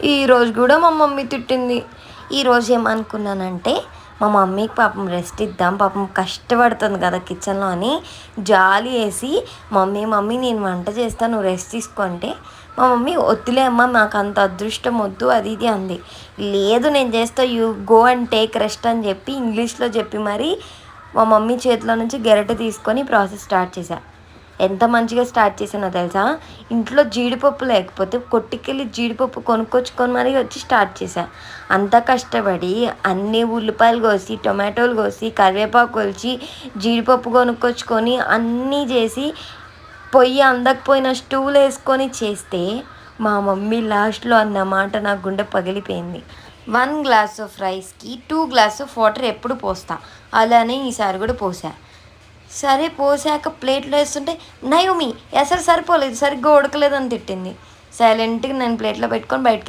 ఈరోజు కూడా మా మమ్మీ తిట్టింది. ఈరోజు ఏమనుకున్నానంటే మా మమ్మీకి పాపం రెస్ట్ ఇద్దాం, పాపం కష్టపడుతుంది కదా కిచెన్లో అని జాలి వేసి మమ్మీ నేను వంట చేస్తాను నువ్వు రెస్ట్ తీసుకుంటే మా మమ్మీ వద్దులే అమ్మ నాకు అంత అదృష్టం వద్దు అది ఇది అంది. లేదు నేను చేస్తా, you go and take rest అని చెప్పి ఇంగ్లీష్లో చెప్పి మరి మా మమ్మీ చేతిలో నుంచి గెరట తీసుకొని ప్రాసెస్ స్టార్ట్ చేశా. ఎంత మంచిగా స్టార్ట్ చేసానో తెలుసా, ఇంట్లో జీడిపప్పు లేకపోతే కొట్టుకెళ్ళి జీడిపప్పు కొనుక్కొచ్చుకొని మరీ వచ్చి స్టార్ట్ చేశా. అంత కష్టపడి అన్ని ఉల్లిపాయలు కోసి టొమాటోలు కోసి కరివేపాకు కొలిచి జీడిపప్పు కొనుక్కొచ్చుకొని అన్నీ చేసి పొయ్యి అందకపోయిన స్టూలు వేసుకొని చేస్తే మా మమ్మీ లాస్ట్లో అన్నమాట నా గుండె పగిలిపోయింది. 1 గ్లాస్ ఆఫ్ రైస్కి 2 గ్లాస్ ఆఫ్ వాటర్ ఎప్పుడు పోస్తా, అలానే ఈసారి కూడా పోసా. సరే పోసాక ప్లేట్లో వేస్తుంటే నయోమి ఎసరు సరిపోలేదు, సరిగ్గా ఉడకలేదని తిట్టింది. సైలెంట్గా నేను ప్లేట్లో పెట్టుకొని బయటకి